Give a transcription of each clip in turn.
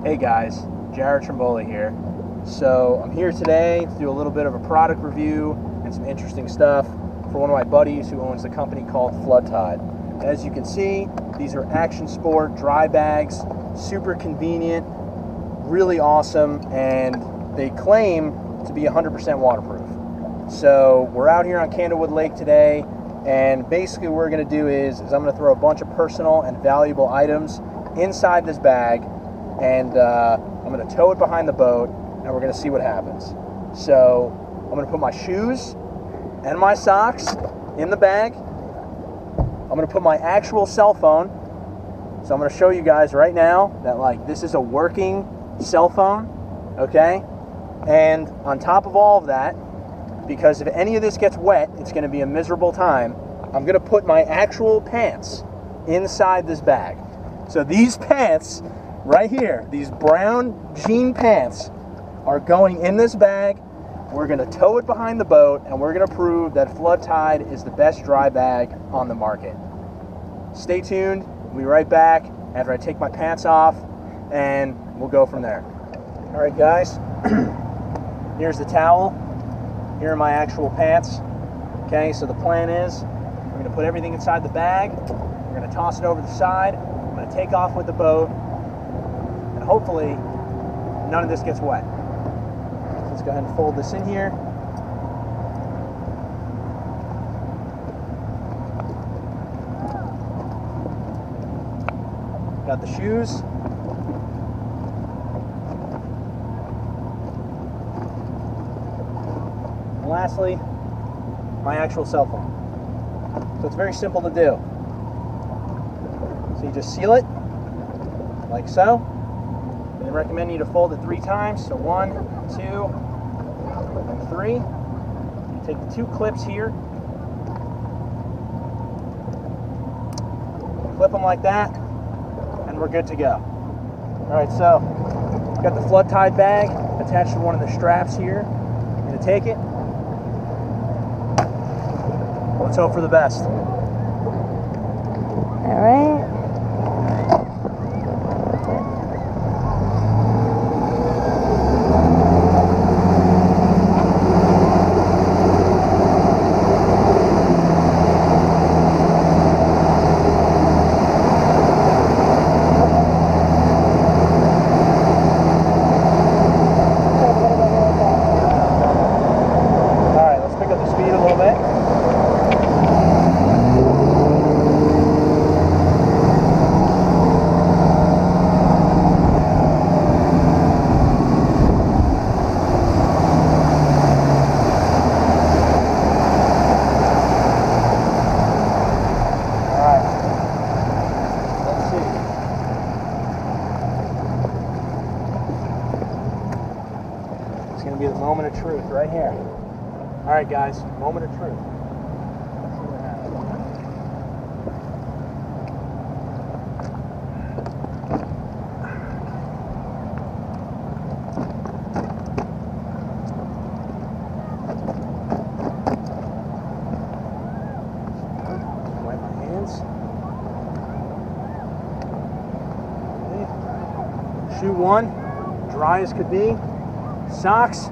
Hey guys, Jared Trimbola here. So I'm here today to do a little bit of a product review and some interesting stuff for one of my buddies who owns a company called Floodtide. As you can see, these are action sport dry bags, super convenient, really awesome, and they claim to be 100% waterproof. So we're out here on Candlewood Lake today, and basically what we're going to do is I'm going to throw a bunch of personal and valuable items inside this bag, and I'm going to tow it behind the boat, and we're going to see what happens. So I'm going to put my shoes and my socks in the bag. I'm going to put my actual cell phone. So I'm going to show you guys right now that this is a working cell phone, okay? And on top of all of that, because if any of this gets wet, it's going to be a miserable time, I'm going to put my actual pants inside this bag. So these pants right here, these brown jean pants, are going in this bag. We're going to tow it behind the boat, and we're going to prove that Floodtide is the best dry bag on the market. Stay tuned. We'll be right back after I take my pants off, and we'll go from there. All right, guys. Here's the towel. Here are my actual pants. Okay, so the plan is we're going to put everything inside the bag. We're going to toss it over the side. I'm going to take off with the boat, and hopefully none of this gets wet. So let's go ahead and fold this in here. Got the shoes. And lastly, my actual cell phone. So it's very simple to do. So you just seal it, like so. They recommend you to fold it 3 times. So 1, 2, and 3. You take the 2 clips here, clip them like that, and we're good to go. All right, so I've got the Floodtide bag attached to one of the straps here. I'm going to take it. Let's hope for the best. All right. It's going to be the moment of truth right here. All right, guys, moment of truth. Let's see what happens. Wipe my hands. Okay. Shoe 1, dry as could be. Socks,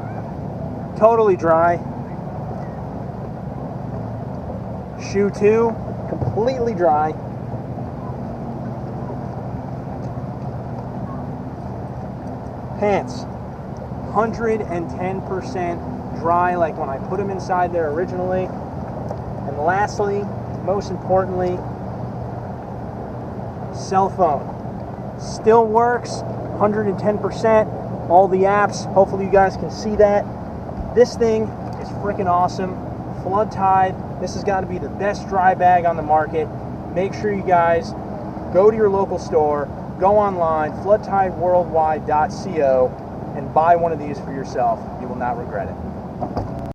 totally dry. Shoe 2, completely dry. Pants, 110% dry, like when I put them inside there originally. And lastly, most importantly, cell phone. Still works, 110%. All the apps, hopefully you guys can see that. This thing is freaking awesome. Floodtide, this has got to be the best dry bag on the market. Make sure you guys go to your local store, go online, floodtideworldwide.co, and buy one of these for yourself. You will not regret it.